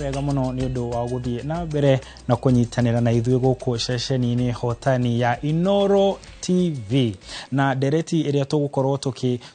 wega muno ni undu wa guthie na mbere na kunyitanira na ithuĩ guku ceceni-inĩ hotani ya Inoro TV na dereti iria tugukorwo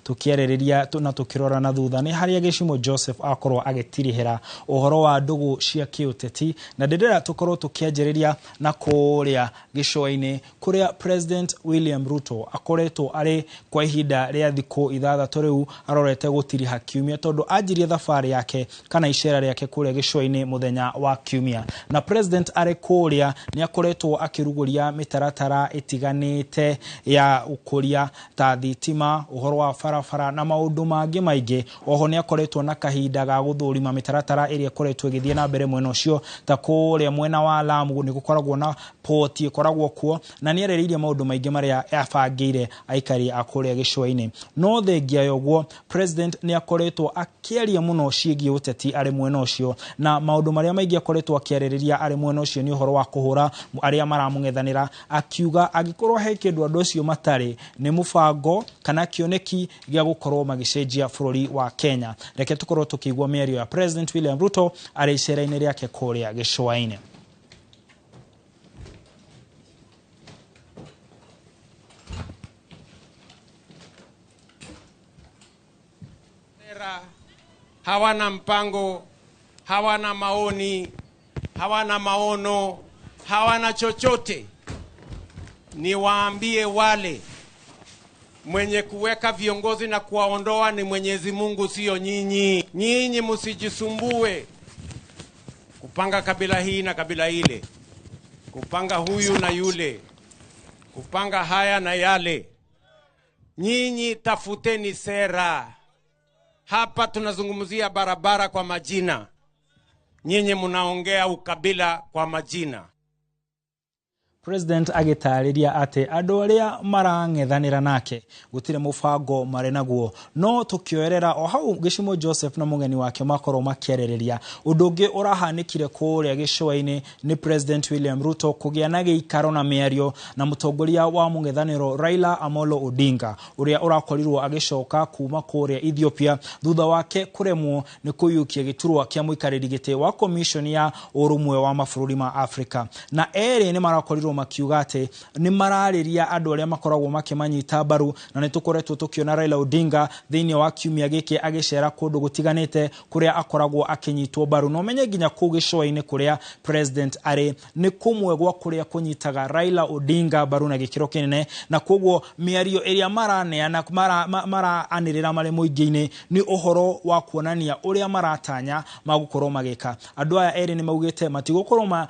tukiarĩrĩria na tukirora na thutha ni haria Gĩchimo Joseph akorwo agetirihira uhoro wa ndugu cia kiuteti na ndĩrera tukorwo tukianjĩrĩria na kũrĩa gĩcũa-inĩ kuria President William Ruto akoretwo ari kwa ihinda rĩa thikũ 6 rĩu arorete gũtiriha kiumia tondu anjirie thabarĩ yake kana icera rĩake kuria gĩcũa-inĩ muthenya wa kiumia na president ari kuria ni akoretwo akiruguria mitaratara itiganite ya ukuria ta thitima uhoro wa farafara na maundu mangĩ maingĩ oho ni akoretwo na kahinda ga guthurima mitaratara iria koretwo igithie na mbere mwena ucio ta kuria mwena wa Lamu ni gukoragwo na port ikoragwo kuo na ni areririe maundu maingĩ maria abangĩire aikari a kuria gĩcũa-inĩ no thengia yoguo president ni akoretwo akiaria muno ciĩgiĩ uteti ari mwena ucio na maundu maria maingĩ akoretwo akiarĩrĩria ari mwena ucio ni uhoro wa kuhura aria maramung'ethanĩra akiuga agikorwo he kĩndũ andũ acio matarĩ ni mubango kana kĩoneki gĩa gukorwo magicenjia bũrũri wa Kenya reke tukorwo tukigwa mĩario ya President William Ruto ari icera-inĩ rĩake kuria gĩcũa-inĩ. Hawana mpango, hawana maoni, hawana maono, hawana chochote. Niwaambie wale mwenye kuweka viongozi na kuwaondoa ni Mwenyezi Mungu, sio nyinyi. Nyinyi msijisumbue kupanga kabila hii na kabila ile, kupanga huyu na yule, kupanga haya na yale. Nyinyi tafuteni sera. Hapa tunazungumzia barabara kwa majina. Nyinyi mnaongea ukabila kwa majina. President agitariria ate andu aria marang'ethanira nake gutire mubango mare naguo no tukioerera o hau Gĩchimo Joseph na mugeni wake makorwo makiarĩrĩria undu ungi urahanikire kuria gĩcũa-inĩ ni President William Ruto kugia na gĩikaro na mĩario na mutongoria wa mung'ethanĩro Raila Amolo Odinga uria urakorirwo agicoka kuma kuria Ethiopia thutha wake kuremwo ni kuyukia giturwa kia muikarĩri gĩtĩ wa commission ya urumwe wa mabũrũri ma Africa na eri ni marakorirwo makiuga ati ni mararĩria andu aria makoragwo makimanyita mbaru na ni tukoretwo tukiona Raila Odinga thiini wa kiumia giki agicera kundu gutiganite kuria akoragwo akinyitwo mbaru no menye nginya ku gĩcũa-inĩ kuria president ari ni kumwe gwa kuria kunyitaga Raila Odinga mbaru na gikiro kinene na koguo mĩario iria maraneana maraanĩrĩra mari muingĩ-inĩ ni uhoro wa kuonania uria maratanya magukorwo magika andu aya eri ni maugite matigukorwo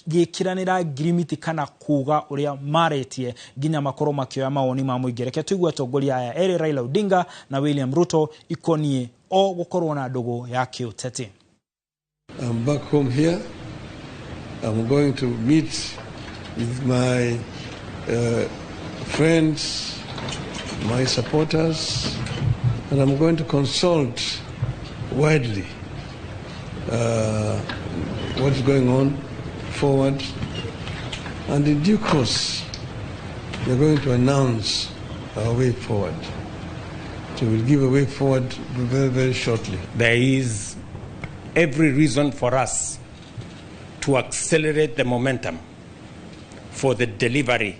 gikiranira grimiti kana kuga uria maretie ginya makoro makioya maoni ma muingĩ reke tuigwe atongoria aya eri Raila Odinga na William Ruto ikonie o gukorwo na ndugu ya kiuteti. I'm back home here. I'm going to meet with my friends, my supporters, and I'm going to consult widely what's going on forward, and in due course we're going to announce our way forward. So we'll give a way forward very, very shortly. There is every reason for us to accelerate the momentum for the delivery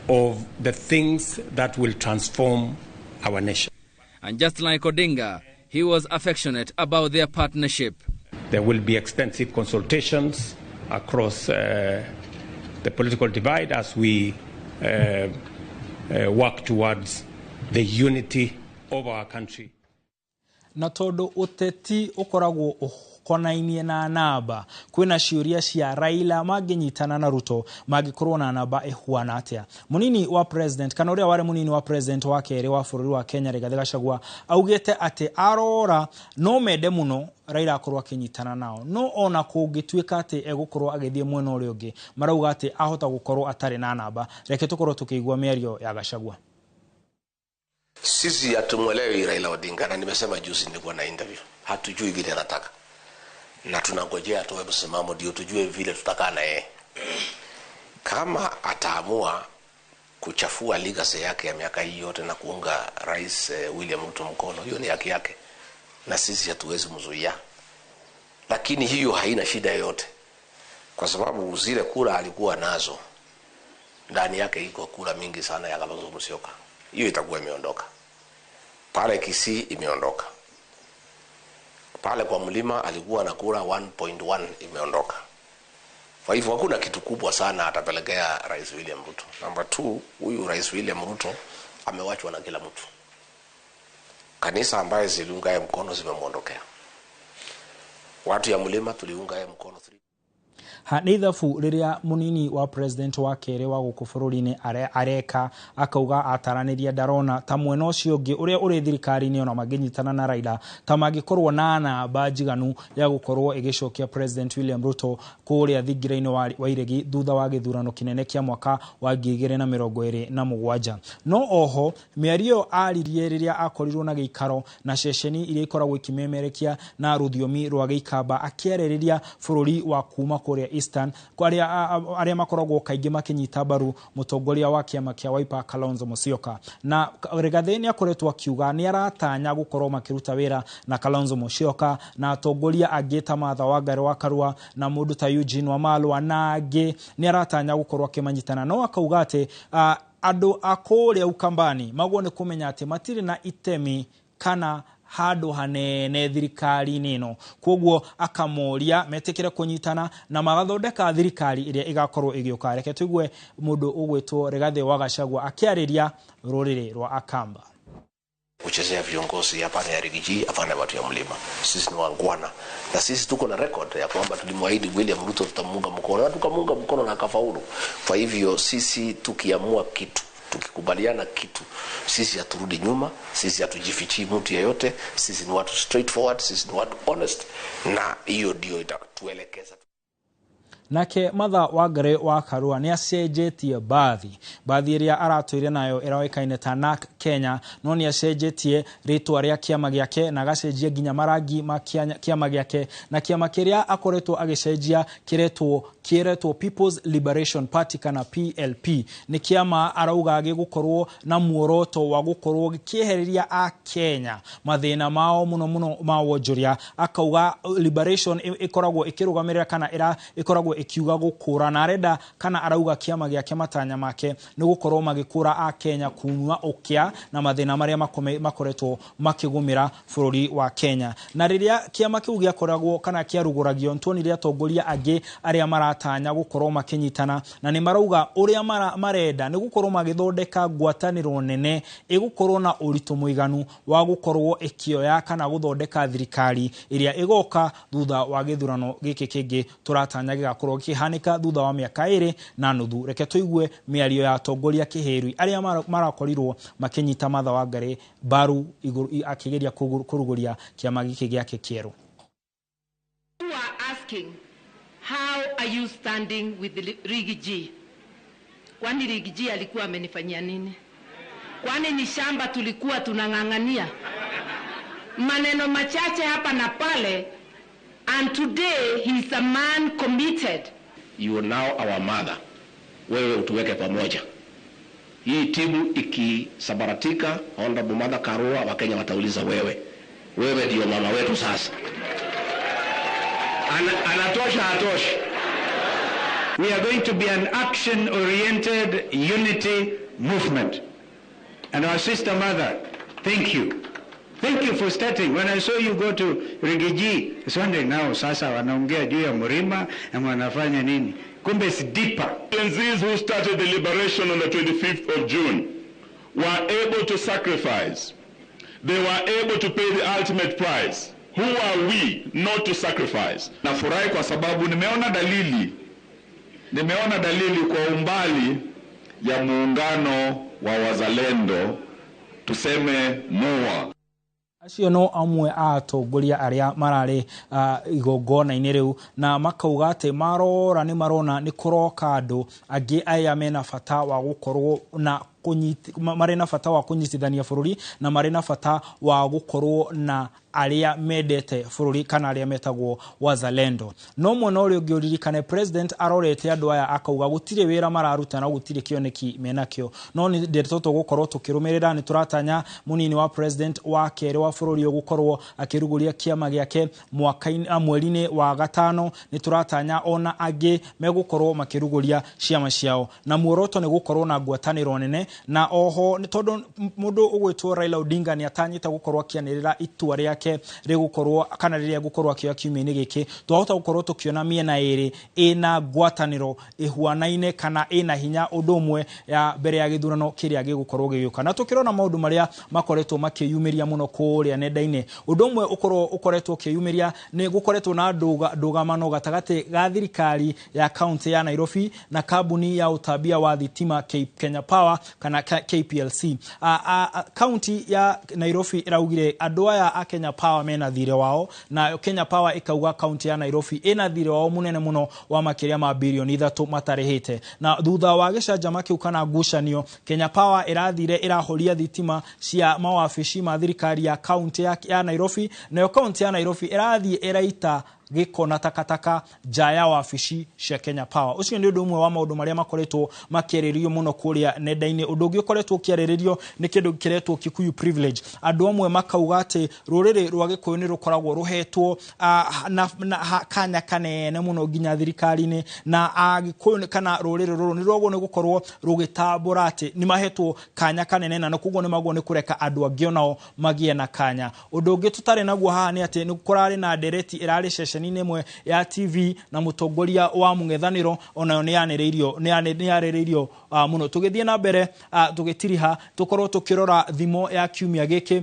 of the things that will transform our nation. And just like Odinga, he was affectionate about their partnership. There will be extensive consultations across the political divide as we work towards the unity of our country. Na tondu uteti ukoragwo konainie na namba kwina ciuria cia Raila manginyitana na Ruto magikorwo na namba ihuana atia munini wa president kana uria wari munini wa president wa keri wa bũrũri wa Kenya Rigathĩ Gachagua augite ati arora no mende muno Raila akorwo akinyitana nao no ona kungituika ati egukorwo agithie mwena uria ungi marauga ati ahota gukorwo atari na namba reke tukorwo tukigwa mĩario ya Gachagua. Sisi hatumwelewi Raila Odinga na nimesema juzi nilikuwa na interview. Hatujui vile anataka. Na tunangojea atoe msimamo ndio tujue vile tutakaa na yeye. Kama ataamua kuchafua legacy yake ya miaka hii yote na kuunga Rais William Ruto mkono, hiyo ni haki yake. Na sisi hatuwezi mzuia. lakini hiyo haina shida yoyote, kwa sababu zile kura alikuwa nazo ndani yake iko kura mingi sana ya Kalonzo Musyoka. Hiyo itakuwa imeondoka. Pale Kisii imeondoka. Pale kwa Mlima alikuwa na kura 1.1 imeondoka. Kwa hivyo hakuna kitu kubwa sana atapelekea Rais William Ruto. Number 2, huyu Rais William Ruto amewachwa na kila mtu. Kanisa ambaye ziliunga mkono zimemuondokea. Watu ya Mlima tuliunga mkono 3. Hanithafu riria munini wa president wa kere wa guku bururi-ini areka akauga ataraniria darona ta mwena ucio ungi uria uri thirikari-ini ona maginyitana na Raila ta magikorwo na namba njiganu ya gukorwo igicokia President William Ruto kuria thingira-ini wa iregi thutha wa githurano kinene kia mwaka wa 2027. No oho miario aririe riria akorirwo na giikaro na ceceni iria ikoragwo ikimemerekia na ruthiomi rwa Gĩikamba akĩarĩrĩria bururi wa kuma kuria Eastern aria makoragwo kaingi makinyita baru mutongoria wa kiama kia Wiper Kalonzo Musyoka. Na Rigathĩ akoretwo akiuga ni aratanya gukorwo makiruta wira na Kalonzo Musyoka na atongoria angĩ ta Martha Wangari wa Karua na mundu ta Eugene Wamalwa na angĩ ni aratanya gukorwo akimanyitana. No akauga ati andu akuria Ukambani magwo ni kumenya ati matiri na itemi kana hado hanene thirikari-ini ino, koguo akamoria metekere kunyitana na magathondeka thirikari iria igakorwo igioka. Reke tuigwe mundu ugwitwo Rigathĩ wa Gachagua akiariria ruriri rwa Akamba. Kuchezea viongozi hapa ni Rigiji, hapana watu ya Mlima. Sisi ni wangwana na sisi tuko na record ya kwamba tulimwahidi William Ruto tutamunga mkono na tukamunga mkono na akafaulu. Kwa hivyo sisi tukiamua kitu, tukikubaliana kitu, sisi haturudi nyuma, sisi hatujifichi mtu yeyote, sisi ni watu straightforward, sisi ni watu honest, na hiyo ndio itatuelekeza. Nake Martha Wangari wa Karua ni acenjetie bathi iria aratuire nayo iraoikaine ta NARC Kenya, no ni acenjetie ritwa ria kiama giake na agacenjia ginya marangi ma kiama giake, na kiama kiria akoretwo agicenjia kiretwo People's Liberation Party kana PLP. Ni kiama arauga gigukorwo na muoroto wa gukorwo gikiehereria a Kenya mathina mao muno ma wonjoria. Akauga liberation ikoragwo ikirugamirira kana ikoragwo ikiuga gukura, na arenda kana arauga kiama giake matanya make ni gukorwo magikura a Kenya kunywa ukia na mathina maria makoretwo makigumira bururi wa Kenya. Na riria kiama kiu giakoragwo kana kiaruguragio ntuonire atongoria angi aria maratanya gukorwo makinyitana, na ni marauga uria marenda ni gukorwo magithondeka ngwataniro nene igukorwo na uritu muiganu wa gukorwo ikioya kana guthondeka thirikari iria igoka thutha wa githurano giki kingi turatanya gigakorwo kihanika thutha wa miaka 2.5. Reke tuigwe miario ya atongoria kiheru aria marakorirwo makinyita Martha Wangari baru akigeria kuruguria kiama giki giake kieru. You are asking, how are you standing with the Rigiji? Kwani Rigiji alikuwa amenifanyia nini? Kwani ni shamba tulikuwa tunang'ang'ania? Maneno machache hapa na pale, and today he is a man committed. You are now our mother. Wewe utuweke pamoja. Hii timu ikisabaratika, Honorable Martha Karua, Wakenya watauliza wewe. Wewe ndio mama wetu sasa. Anatosha hatoshi. We are going to be an action-oriented unity movement. And our sister Martha, thank you. Thank you for starting. When I saw you go to Rigiji, I was wondering now, sasa wanaongea juu ya Mlima na wanafanya nini? Kumbe it's deeper. These who started the liberation on the 25th of June were able to sacrifice. They were able to pay the ultimate price. Who are we not to sacrifice? Nafurahi kwa sababu nimeona dalili kwa umbali ya muungano wa wazalendo, tuseme MOA. Acio no amwe atongoria aria marari igongona-ini riu, na makauga ati marona ni kuroka andu angi aya mena bata wa gukorwo na wa kunyitithania bururi na marĩ na bata wa gukorwo na aria medete bururi kana aria metagwo wazalendo. No mwana uri ungiuririkane president arorete andu aya akauga gutire wira mararuta na gutire kioneki menakio. No ni ndeto gukorwo tukirumirira ni turatanya munini wa president wa kere wa bururi gukorwo akiruguria kiama giake mweri-ini wa gatano. Ni turatanya ona age megukorwo makiruguria ciama ciao na muoroto ni gukorwo na ngwataniro nene. Na oho ni tondu mundu ugwitwo Raila Odinga ni atanyite gukorwo akianirira itua riake rigukorwo kana riria gukorwo akioya kiumia-ini giki twahota gukorwo tukiona miena iri ina ngwataniro ihuanaine kana ina hinya udumwe ya mbere ya githurano kiria gigukorwo giyuka. Na tukirona maundu maria makoretwo makiyumiria muno kuria nenda-ini, udumwe ukoretwo kiyumiria ni gukoretwo na ndugamano gatagati ga thirikari ya county ya Nairobi na kambuni ya utabia wa thitima Kenya Power kana KPLC. County ya Nairobi iraugire andu aya a Kenya Power mena thire wao na Kenya Power ikauga county ya Nairobi ina thire wao munene muno wa makiria ma bilioni 3 matarehete. Na thutha wa gicanjama kiu kana ngucanio, Kenya Power irathire irahoria thitima cia mawabici ma thirikari ya county ya Nairobi, na county ya Nairobi irathie iraita giko na takataka jaya wabici cia Kenya Power. Ucio ni undu umwe wa maundu maria makoretwo makiririo muno kuria nenda-ini. Undu ungi ukoretwo kiaririo ni kindu kiretwo Kikuyu privilege. Andu amwe makauga ati ruriri rwa Gikuyu ni rukoragwo ruhetwo kanya kanene muno nginya thirikari-ini, na Gikuyu kana ruriri ruru ni rwagwo ni gukorwo rugitambura ati ni mahetwo kanya kanene na kuguo ni magwo ni kureka andu angi onao magie na kanya. Undu ungi tutari naguo haha ni ati ni kurari na ndereti irari nini mwe ya TV na mutongoria wa mung'ethaniro onayo ni yarereirio muno. Tugithie na mbere tugitiriha tukorwo tukirora thimo ya kiumia giki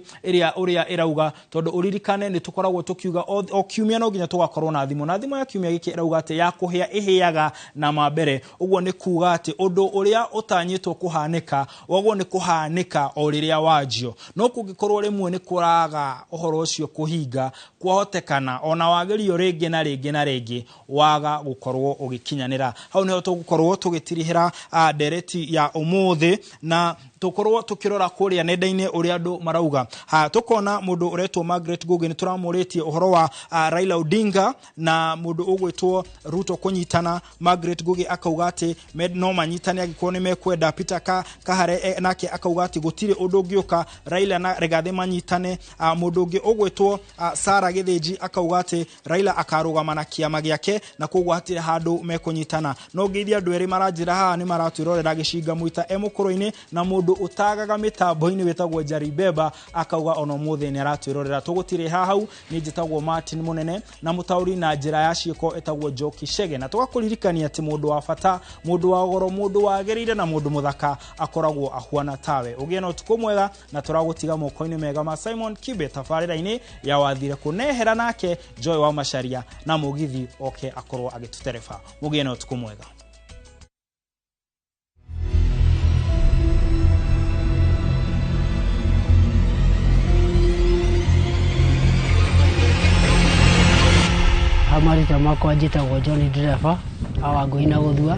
uria irauga, tondu uririkane ni tukoragwo tukiuga o kiumia no nginya tugakorwo na thimo, na thimo ya kiumia giki irauga ati ya kuhia ihiaga na mambere. Uguo ni kuuga ati undu uria utanyitwo kuhanika wagwo ni kuhanika o riria wajio. No kungikorwo rimwe ni kuraga uhoro ucio kuhinga kwahotekana ona wagerio ringi na ringi waga gukorwo ugikinyanira. Hau niho tugukorwo tugitirihira ndereti ya umuthi na tukorwo tukirora kuria nenda-ini uria andu marauga. Tukona mundu uretwo Margaret Ngugi ni turamuritie uhoro wa Raila Odinga na mundu ugwitwo Ruto kunyitana. Margaret Ngugi akauga ati no manyitane agikorwo ni mekwenda. Peter Kahare nake akauga ati gutire undu ungiuka Raila na Rigathi manyitane. Mundu ungi ugwitwo Sarah Githinji akauga ati Raila akarugama na kiama giake na koguo hatire handu mekunyitana. No ngeithia andu eri maranjira haha ni maratwirorera gicinga muita emukuru-ini na mundu utagaga mitambo-ini wetagwo Njari Beba akauga ono muthe ni aratwirorera. Tugutire hau ni njitagwo Martin Munene na mutauri na njira ya ciiko etagwo Njoki Shege, na tugakuririkania ati mundu wa bata, mundu wa goro, mundu wagereire na mundu muthaka akoragwo ahuana tawe. Ugie no tukumwega na turagutiga moko-ini mega ma Simon Kibe tafarira-ini ya wathire kunehera nake Joy wa Macharia na mugithi akorwo agituterefa. Mugie no tukumwega. Hamari tamako ajitagwo John Driver awa Ngũi na Gũthua